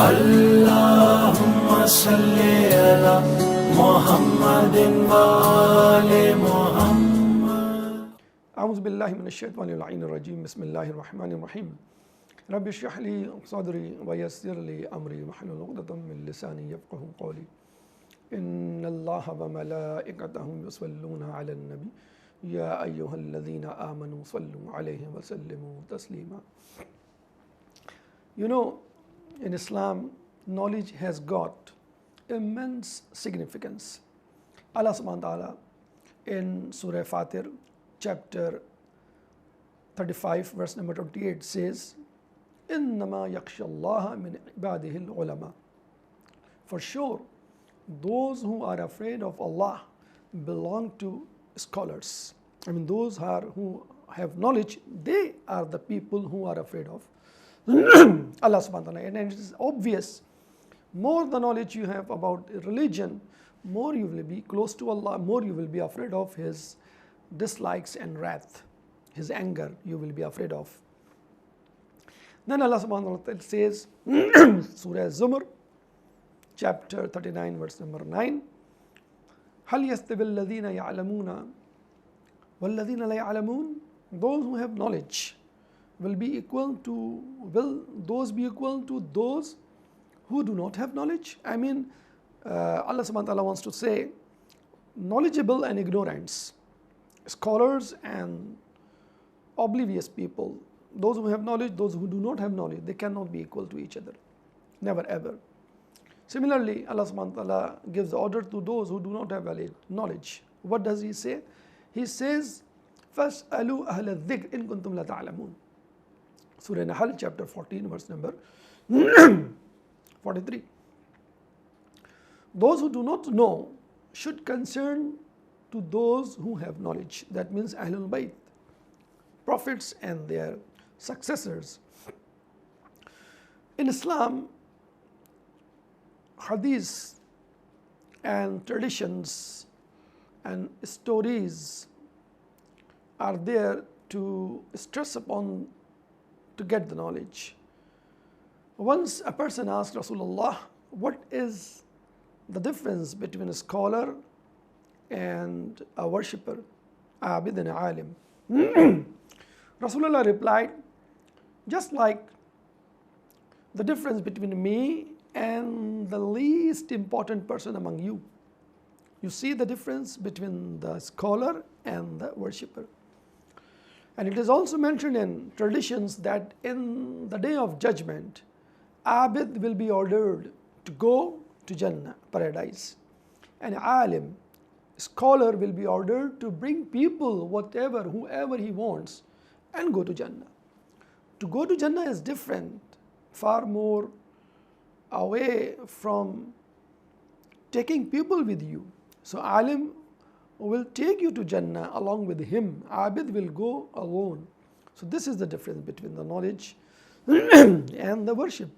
Allahumma salli ala Muhammadin wa ali Muhammad. A'udhu billahi minash shaitanir rajim. Bismillahir rahmanir rahim. Rabbi shrah li sadri wa yassir li amri wahlul 'uqdatam min lisani yafqahu qawli. Inna Allaha wa malaikatahu yusalluna 'alan nabi ya ayyuhalladhina amanu sallu 'alayhi wa sallimu taslima. You know, in Islam, knowledge has got immense significance. Allah subhanahu wa ta'ala in Surah Fatir, chapter 35, verse number 28 says, إِنَّمَا يَخْشَى اللَّهَ مِنْ عِبَادِهِ الْعُلَمَاء. For sure, those who are afraid of Allah belong to scholars. I mean, those who have knowledge, they are the people who are afraid of Allah subhanahu wa ta'ala. And it is obvious, more the knowledge you have about religion, more you will be close to Allah, more you will be afraid of His dislikes and wrath, His anger you will be afraid of. Then Allah subhanahu wa ta'ala says, Surah Zumar, chapter 39, verse number 9, هَلْ يَسْتَوِي الَّذِينَ يَعْلَمُونَ وَالَّذِينَ لَا يَعْلَمُونَ. Those who have knowledge will those be equal to those who do not have knowledge? I mean, Allah subhanahu wa ta'ala wants to say, knowledgeable and ignorance, scholars and oblivious people, those who have knowledge, those who do not have knowledge, they cannot be equal to each other. Never ever. Similarly, Allah subhanahu wa ta'ala gives order to those who do not have knowledge. What does He say? He says, فَاسْأَلُوا أَهْلَ الذِّكْرِ إِن كُنتُمْ لَا تَعْلَمُونَ. Surah Nahl, chapter 14, verse number 43. Those who do not know should concern to those who have knowledge. That means Ahlul Bayt, prophets and their successors. In Islam, hadiths and traditions and stories are there to stress upon to get the knowledge. Once a person asked Rasulullah, what is the difference between a scholar and a worshipper, abid and alim? Rasulullah replied, just like the difference between me and the least important person among you. You see the difference between the scholar and the worshipper. And it is also mentioned in traditions that in the day of judgment, abid will be ordered to go to Jannah, paradise. And alim, scholar, will be ordered to bring people whoever he wants and go to Jannah. To go to Jannah is different, far more away from taking people with you. So alim will take you to Jannah along with him. Abid will go alone. So this is the difference between the knowledge and the worship,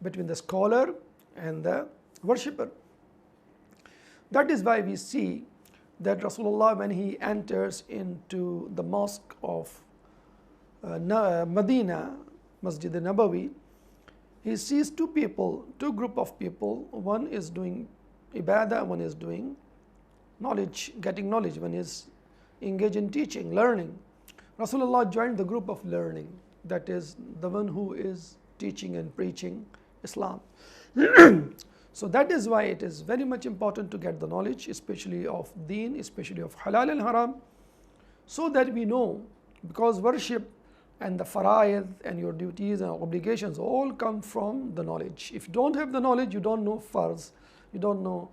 between the scholar and the worshipper. That is why we see that Rasulullah, when he enters into the mosque of Medina, Masjid Nabawi, he sees two group of people. One is doing ibadah, one is doing knowledge, getting knowledge, one is engaged in teaching, learning. Rasulullah joined the group of learning, that is the one who is teaching and preaching Islam. So that is why it is very much important to get the knowledge, especially of deen, especially of halal and haram, so that we know, because worship and the fara'id and your duties and obligations all come from the knowledge. If you don't have the knowledge, you don't know farz, you don't know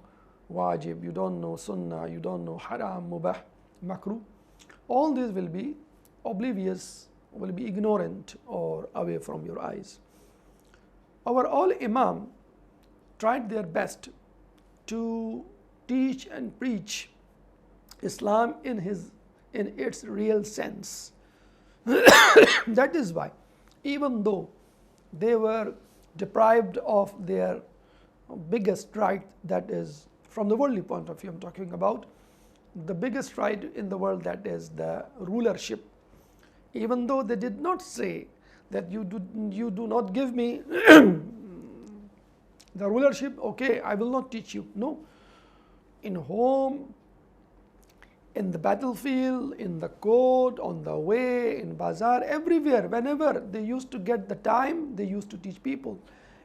wajib, you don't know sunnah, you don't know haram, mubah, makruh. All these will be oblivious, will be ignorant or away from your eyes. Our all imam tried their best to teach and preach Islam in its real sense. That is why, even though they were deprived of their biggest right, that is from the worldly point of view, I'm talking about the biggest right in the world, that is the rulership. Even though they did not say that you do not give me The rulership, okay, I will not teach you. No. In home, in the battlefield, in the court, on the way, in bazaar, everywhere, whenever they used to get the time, they used to teach people.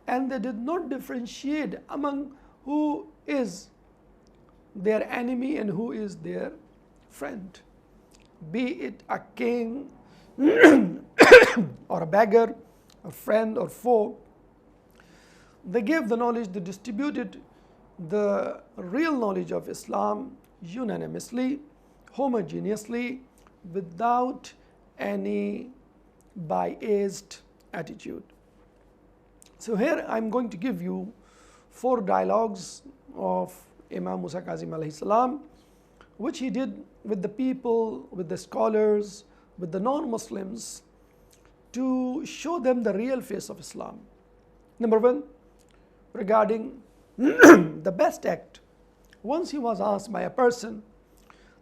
And they did not differentiate among who is their enemy and who is their friend. Be it a king or a beggar, a friend or foe. They gave the knowledge, they distributed the real knowledge of Islam unanimously, homogeneously, without any biased attitude. So here I am going to give you 4 dialogues of Imam Musa Kazim alayhi salam, which he did with the people, with the scholars, with the non-Muslims, to show them the real face of Islam. Number 1, regarding the best act. Once he was asked by a person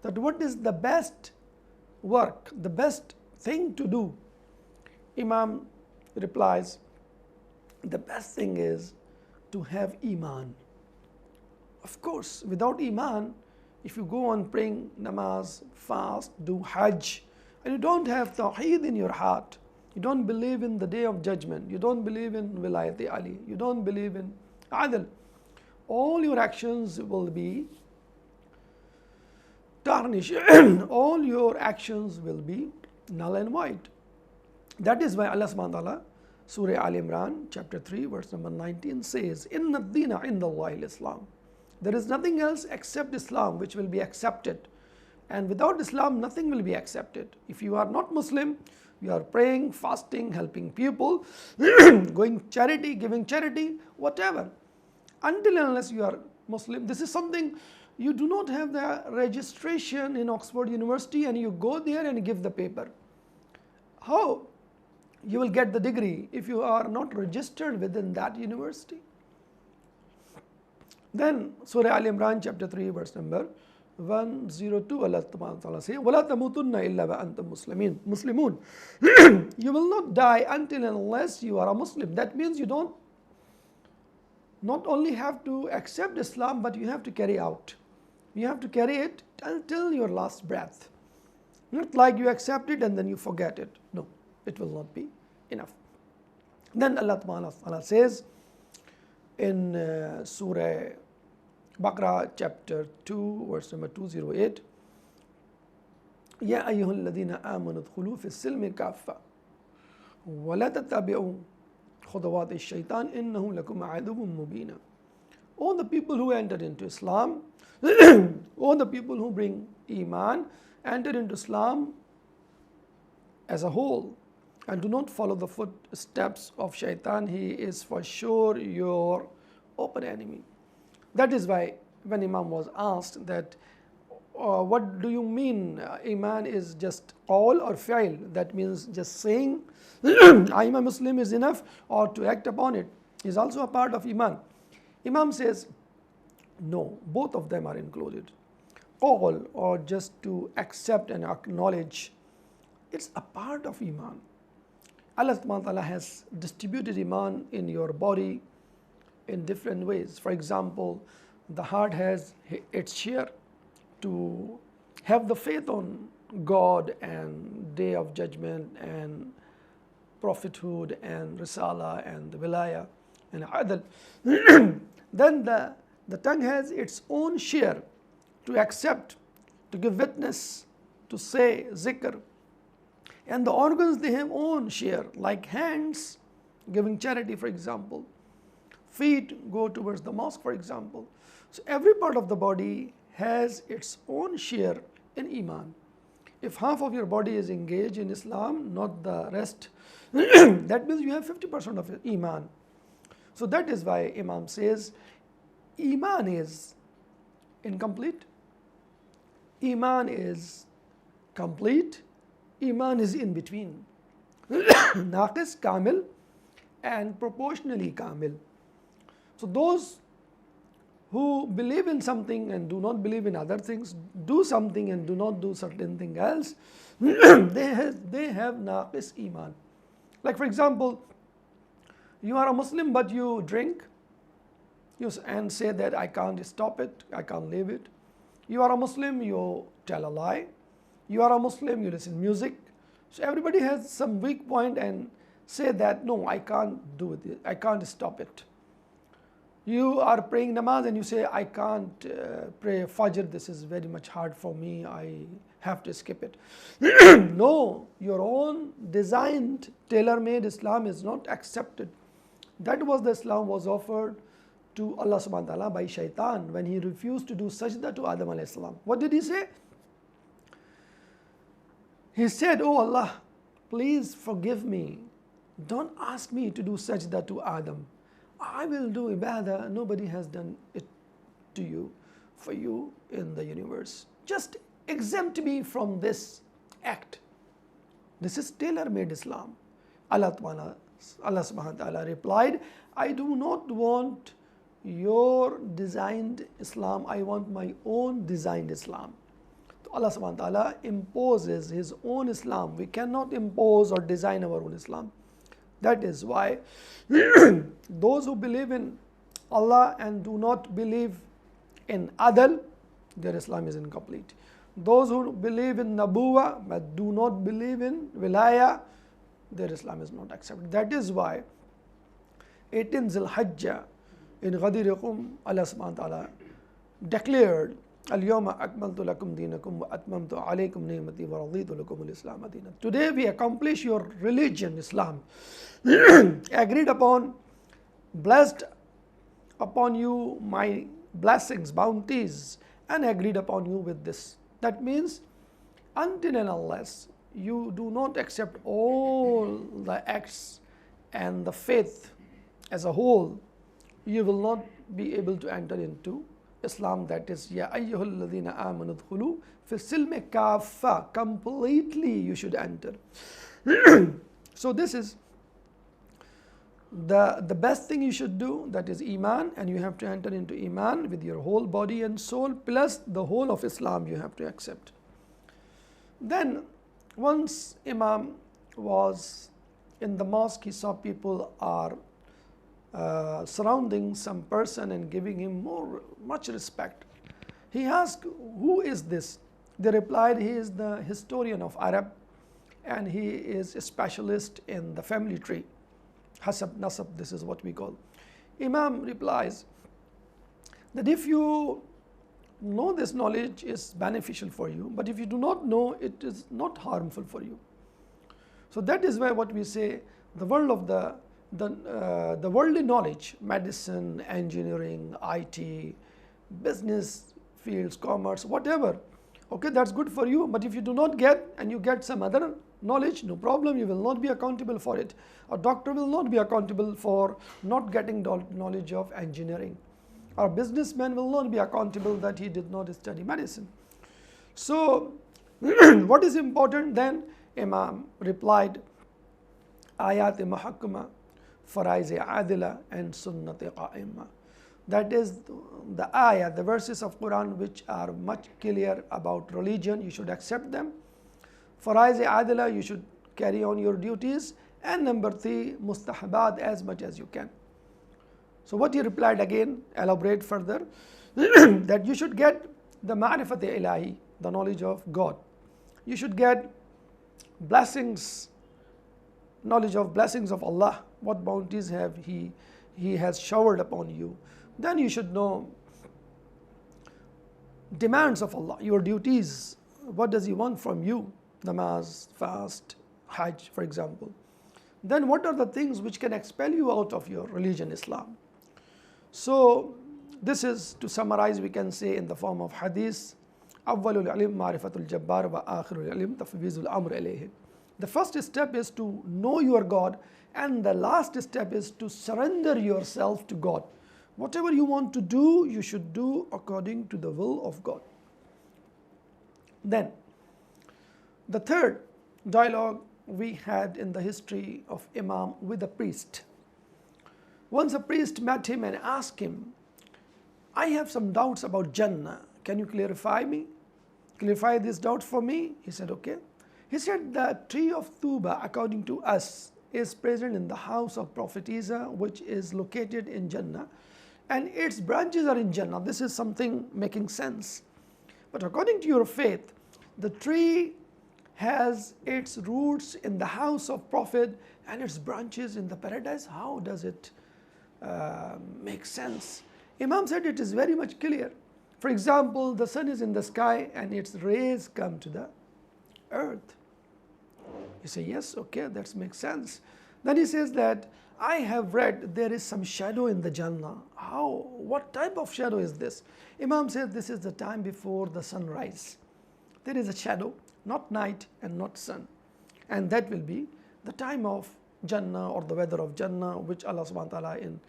that what is the best work, the best thing to do, Imam replies, the best thing is to have Iman. Of course, without Iman, if you go on praying namaz, fast, do Hajj, and you don't have Tawheed in your heart, you don't believe in the day of judgment, you don't believe in Wilayat Ali, you don't believe in Adl, all your actions will be tarnished, all your actions will be null and void. That is why Allah subhanahu wa ta'ala, Surah Al Imran, chapter 3, verse number 19 says, Inna ad-deena inda Allahi al-Islam. There is nothing else except Islam which will be accepted. And without Islam, nothing will be accepted. If you are not Muslim, you are praying, fasting, helping people, going charity, giving charity, whatever. Until and unless you are Muslim, this is something, you do not have the registration in Oxford University and you go there and give the paper. How you will get the degree if you are not registered within that university? Then Surah Al Imran chapter 3 verse number 102, Allah Ta'ala says, وَلَا تَمُوتُنَّ إِلَّا وَأَنْتُمْ Muslimun. You will not die until and unless you are a Muslim. That means you don't not only have to accept Islam, but you have to carry out. You have to carry it until your last breath. Not like you accept it and then you forget it. No, it will not be enough. Then Allah Ta'ala says in Surah Baqarah chapter 2 verse number 208, Ya ayyuhal ladina amanu dkhulu fi silmi kaffa wa la tattabi'u khudawat ash-shaytan innahu lakum aduwwun mubina. All the people who entered into Islam, all the people who bring Iman, enter into Islam as a whole and do not follow the footsteps of Shaitan. He is for sure your open enemy. That is why when Imam was asked that what do you mean Iman is just qawl or fi'l, that means just saying I am a Muslim is enough, or to act upon it is also a part of Iman. Imam says no, both of them are included. Qawl, or just to accept and acknowledge, it's a part of Iman. Allah subhanahu wa ta'ala has distributed Iman in your body in different ways. For example, the heart has its share to have the faith on God and Day of Judgment and prophethood and Risala and the Wilaya and Adl. Then the tongue has its own share to accept, to give witness, to say zikr. And the organs, they have own share, like hands giving charity, for example. Feet go towards the mosque, for example. So every part of the body has its own share in Iman. If half of your body is engaged in Islam, not the rest, that means you have 50% of Iman. So that is why Imam says, Iman is incomplete, Iman is complete, Iman is in between. Naqis, Kamil, and proportionally Kamil. So those who believe in something and do not believe in other things, do something and do not do certain thing else, they have naqis Iman. Like for example, you are a Muslim but you drink, and say that I can't stop it, I can't leave it. You are a Muslim, you tell a lie. You are a Muslim, you listen to music. So everybody has some weak point and say that no, I can't do it, I can't stop it. You are praying namaz and you say, I can't pray Fajr, this is very much hard for me, I have to skip it. No, your own designed, tailor-made Islam is not accepted. That was the Islam was offered to Allah subhanahu wa ta'ala by shaitan when he refused to do sajda to Adam alayhi salam. What did he say? He said, oh Allah, please forgive me. Don't ask me to do sajda to Adam. I will do ibadah. Nobody has done it to you, for you in the universe. Just exempt me from this act. This is tailor-made Islam. Allah subhanahu wa ta'ala replied, I do not want your designed Islam, I want my own designed Islam. So Allah subhanahu wa ta'ala imposes His own Islam. We cannot impose or design our own Islam. That is why those who believe in Allah and do not believe in Adl, their Islam is incomplete. Those who believe in Nabuwa but do not believe in Wilaya, their Islam is not accepted. That is why 18 Zil-Hajjah in Ghadirikum, Allah subhanahu wa ta'ala declared, Al-Yawma akmaltu lakum dinakum wa atmamtu alaykum ni'mati wa raditu lakum al-Islam adina. Today we accomplish your religion, Islam. Agreed upon, blessed upon you my blessings, bounties, and agreed upon you with this. That means until and unless you do not accept all the acts and the faith as a whole, you will not be able to enter into Islam. That is, Ya ayyuhal ladhina amanu dhulu fi silmi kaffa, completely you should enter. So this is the best thing you should do, that is Iman, and you have to enter into Iman with your whole body and soul, plus the whole of Islam you have to accept. Then once Imam was in the mosque, he saw people are surrounding some person and giving him much respect. He asked, who is this? They replied, he is the historian of Arab and he is a specialist in the family tree. Hasab, Nasab, this is what we call. Imam replies that if you know this knowledge is beneficial for you, but if you do not know, it is not harmful for you. So that is why what we say, the world of the worldly knowledge, medicine, engineering, IT, business fields, commerce, whatever, okay, that's good for you, but if you do not get and you get some other knowledge, no problem, you will not be accountable for it. A doctor will not be accountable for not getting knowledge of engineering. Or a businessman will not be accountable that he did not study medicine. So what is important then? Imam replied, Ayat Muhakkama, Faraiz Adila, and Sunnat Qa'imah. That is the ayah, the verses of Quran which are much clear about religion, you should accept them. Faraiz Adila, you should carry on your duties. And number 3, mustahabat, as much as you can. So what he replied again, elaborate further, that you should get the ma'rifat ilahi, the knowledge of God. You should get blessings, knowledge of blessings of Allah, what bounties have He has showered upon you. Then you should know demands of Allah, your duties, what does He want from you, namaz, fast, hajj, for example. Then what are the things which can expel you out of your religion, Islam? So this is, to summarize, we can say in the form of hadith, أول العلم معرفة الجبار وآخر العلم تفويض الأمر إليه. The first step is to know your God, and the last step is to surrender yourself to God. Whatever you want to do, you should do according to the will of God. Then, the third dialogue we had in the history of Imam with a priest. Once a priest met him and asked him, I have some doubts about Jannah. Can you clarify this doubt for me? He said, okay. He said, the tree of Tuba, according to us, is present in the house of Prophet Isa, which is located in Jannah. and its branches are in Jannah. This is something making sense. But according to your faith, the tree has its roots in the house of Prophet and its branches in the paradise. How does it make sense? Imam said it is very much clear. For example, the sun is in the sky and its rays come to the earth. You say, yes, okay, that makes sense. Then he says that I have read there is some shadow in the Jannah. How? What type of shadow is this? Imam says this is the time before the sunrise. There is a shadow, not night and not sun. And that will be the time of Jannah or the weather of Jannah, which Allah subhanahu wa ta'ala in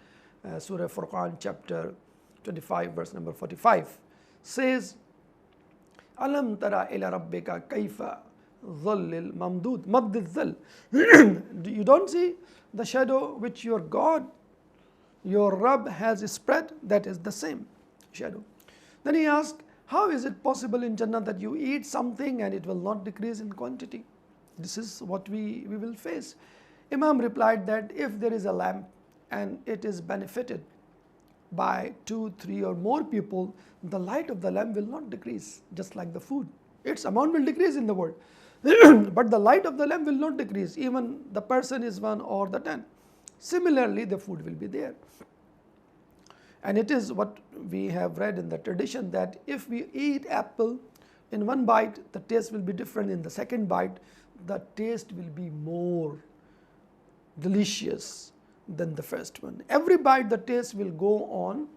Surah Furqan chapter 25 verse number 45 says, Alam tara ila rabbika kaifa dhallil mamdud maddid dhall. You don't see the shadow which your God, your Rabb has spread? That is the same shadow. Then he asked, how is it possible in Jannah that you eat something and it will not decrease in quantity? This is what we will face. Imam replied that if there is a lamp and it is benefited by 2, 3 or more people, the light of the lamp will not decrease, just like the food. Its amount will decrease in the world. But the light of the lamp will not decrease, even the person is 1 or the 10. Similarly, the food will be there. And it is what we have read in the tradition that if we eat apple in one bite, the taste will be different. In the second bite, the taste will be more delicious than the first one. Every bite, the taste will go on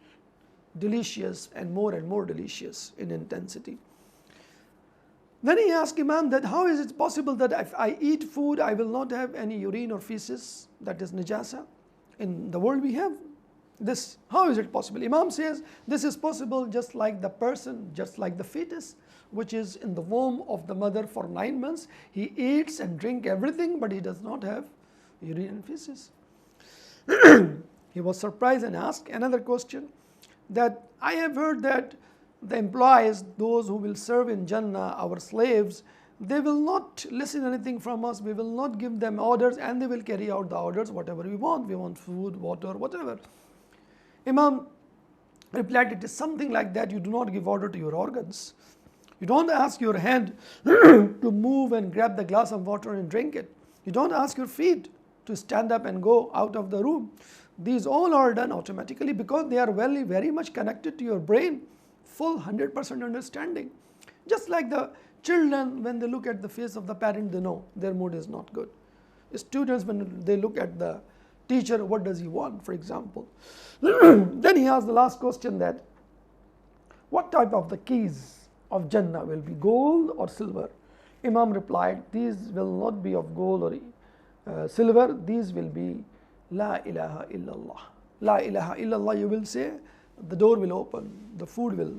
delicious and more delicious in intensity. Then he asked Imam that how is it possible that if I eat food, I will not have any urine or feces, that is najasa. In the world we have this. How is it possible? Imam says this is possible just like the person, just like the fetus, which is in the womb of the mother for 9 months. He eats and drinks everything, but he does not have urine and feces. He was surprised and asked another question, that I have heard that the employees, those who will serve in Jannah, our slaves, they will not listen anything from us. We will not give them orders, and they will carry out the orders whatever we want. We want food, water, whatever. Imam replied, it is something like that. You do not give order to your organs. You don't ask your hand to move and grab the glass of water and drink it. You don't ask your feet to stand up and go out of the room. These all are done automatically because they are very much connected to your brain. Full 100% understanding. Just like the children, when they look at the face of the parent, they know their mood is not good. Students, when they look at the teacher, what does he want, for example? Then he asked the last question, that what type of the keys of Jannah will be, gold or silver? Imam replied, these will not be of gold or silver, these will be La ilaha illallah. La ilaha illallah, you will say, the door will open, the food will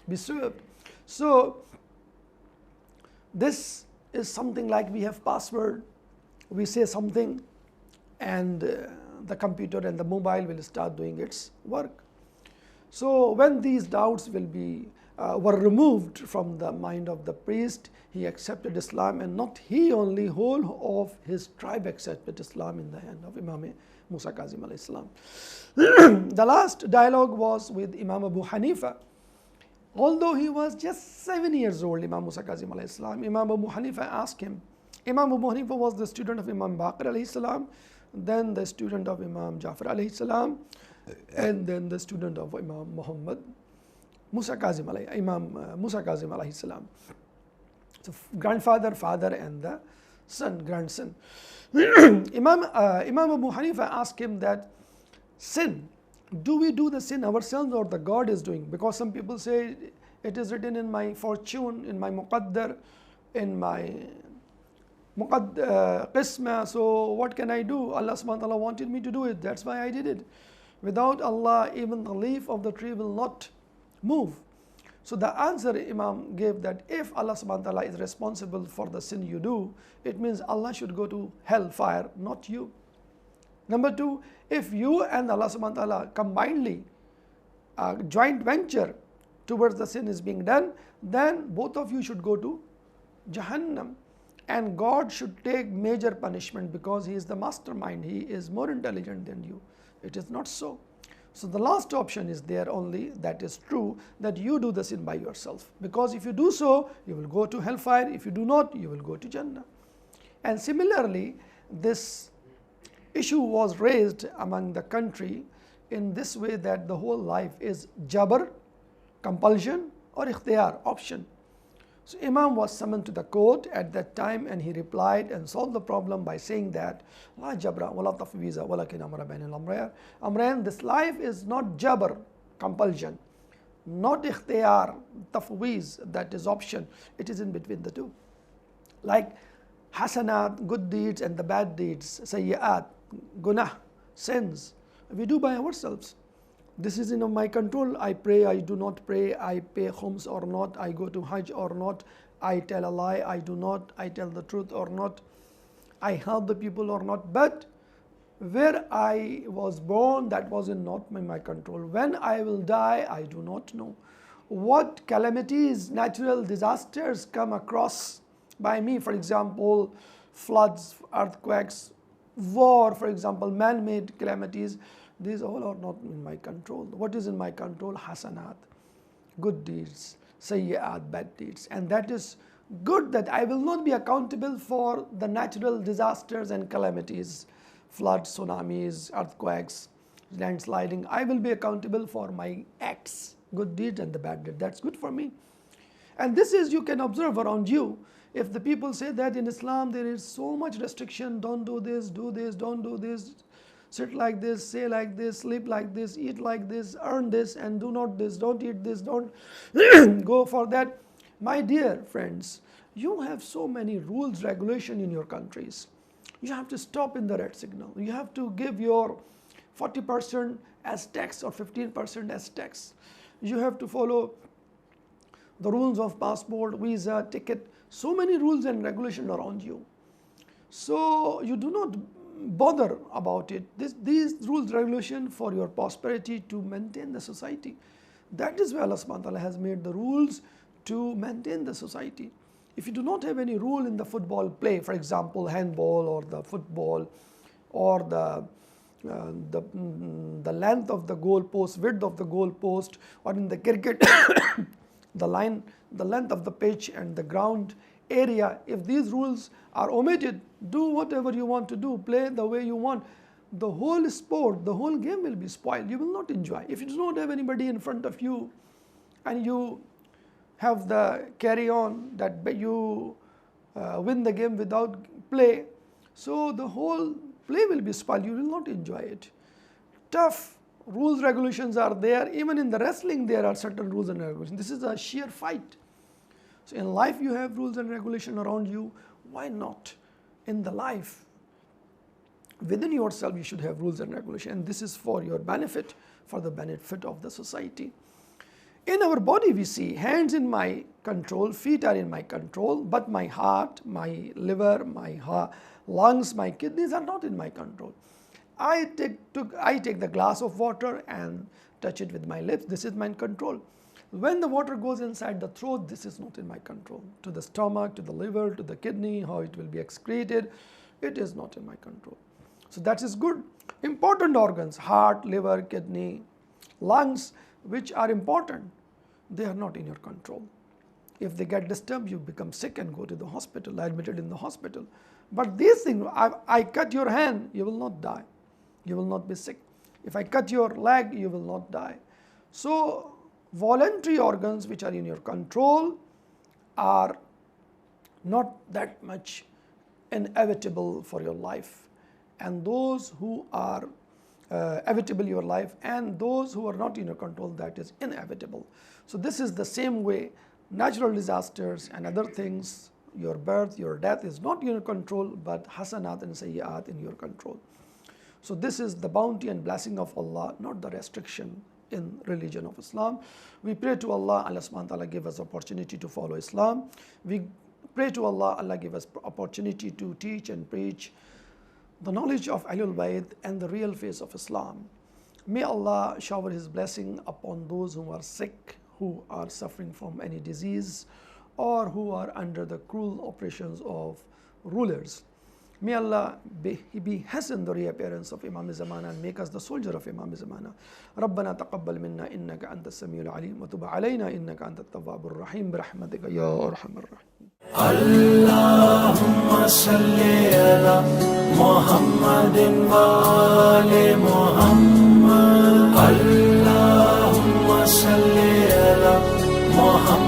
be served. So this is something like we have password, we say something and the computer and the mobile will start doing its work. So when these doubts will be were removed from the mind of the priest, he accepted Islam, and not he only, whole of his tribe accepted Islam in the hand of Imam Musa Kazim alayhi salam. The last dialogue was with Imam Abu Hanifa. Although he was just 7 years old, Imam Musa Kazim alayhi salam, Imam Abu Hanifa asked him. Imam Abu Hanifa was the student of Imam Baqir alayhi salam, then the student of Imam Jafar alayhi salam, and then the student of Imam Muhammad Musa Kazim alayhi, Imam Musa Kazim alayhi salam. So grandfather, father, and the son, grandson. Imam Abu Hanifa asked him that sin, do we do the sin ourselves or the God is doing? Because some people say it is written in my fortune, in my muqaddar, in my qisma, so what can I do? Allah subhanahu wa ta'ala wanted me to do it, that's why I did it. Without Allah, even the leaf of the tree will not move. So the answer Imam gave that if Allah subhanahu wa ta'ala is responsible for the sin you do, it means Allah should go to hellfire, not you. Number two, if you and Allah subhanahu wa ta'ala combinedly joint venture towards the sin is being done, then both of you should go to Jahannam, and God should take major punishment because He is the mastermind, He is more intelligent than you. It is not so. So the last option is there only, that is true, that you do the sin by yourself. Because if you do so, you will go to hellfire. If you do not, you will go to Jannah. And similarly, this issue was raised among the country in this way, that the whole life is jabr, compulsion, or ikhtiyar, option. So Imam was summoned to the court at that time, and he replied and solved the problem by saying that La jabra wala tafwiza walakin amra bain al amrayn. This life is not jabr, compulsion, not ikhtiyar, tafwiz, that is option. It is in between the two. Like hasanat, good deeds, and the bad deeds, sayyi'at, gunah, sins, we do by ourselves. This is in my control. I pray, I do not pray, I pay khums or not, I go to Hajj or not, I tell a lie, I do not, I tell the truth or not, I help the people or not. But where I was born, that was not in my control. When I will die, I do not know. What calamities, natural disasters come across by me, for example, floods, earthquakes, war, for example, man-made calamities, these all are not in my control. What is in my control? Hasanat, good deeds, sayyi'at, bad deeds. And that is good, that I will not be accountable for the natural disasters and calamities, floods, tsunamis, earthquakes, landsliding. I will be accountable for my acts, good deeds and the bad deeds. That's good for me. And this is, you can observe around you. If the people say that in Islam there is so much restriction, don't do this, don't do this, sit like this, say like this, sleep like this, eat like this, earn this, and do not this, don't eat this, don't go for that. My dear friends, you have so many rules, regulation in your countries. You have to stop in the red signal. You have to give your 40% as tax or 15% as tax. You have to follow the rules of passport, visa, ticket, so many rules and regulations around you. So you do not bother about it. These rules, regulation for your prosperity, to maintain the society. That is why Allah subhanahu wa ta'ala has made the rules to maintain the society. If you do not have any rule in the football play, for example, handball or the football, or the length of the goal post, width of the goal post, or in the cricket, the length of the pitch and the ground area, if these rules are omitted, do whatever you want to do, play the way you want, the whole sport, the whole game will be spoiled. You will not enjoy. If you do not have anybody in front of you and you have the carry on that you win the game without play, so the whole play will be spoiled. You will not enjoy it. Tough rules, regulations are there. Even in the wrestling, there are certain rules and regulations. This is a sheer fight. So in life, you have rules and regulation around you. Why not in the life? Within yourself, you should have rules and regulation. And this is for your benefit, for the benefit of the society. In our body, we see hands in my control, feet are in my control, but my heart, my liver, my lungs, my kidneys are not in my control. I take the glass of water and touch it with my lips. This is my control. When the water goes inside the throat, this is not in my control. To the stomach, to the liver, to the kidney, how it will be excreted, it is not in my control. So that is good. Important organs, heart, liver, kidney, lungs, which are important, they are not in your control. If they get disturbed, you become sick and go to the hospital, admitted in the hospital. But these things, I cut your hand, you will not die. You will not be sick. If I cut your leg, you will not die. So voluntary organs which are in your control are not that much inevitable for your life. And those who are evitable your life, and those who are not in your control, that is inevitable. So this is the same way natural disasters and other things, your birth, your death is not in your control, but hasanat and sayyi'at in your control. So this is the bounty and blessing of Allah, not the restriction in religion of Islam. We pray to Allah, Allah subhanahu wa ta'ala give us opportunity to follow Islam. We pray to Allah, Allah give us opportunity to teach and preach the knowledge of Ahlul Bayt and the real face of Islam. May Allah shower His blessing upon those who are sick, who are suffering from any disease, or who are under the cruel oppressions of rulers. May Allah be hasten the reappearance of Imam Zamana and make us the soldier of Imam Zamana. ربنا تقبل منا إنك أنت السميع العليم وتب علينا إنك أنت التواب الرحيم برحمتك يا أرحم الراحمين. اللهم صل على محمد وآل محمد. اللهم صل على محمد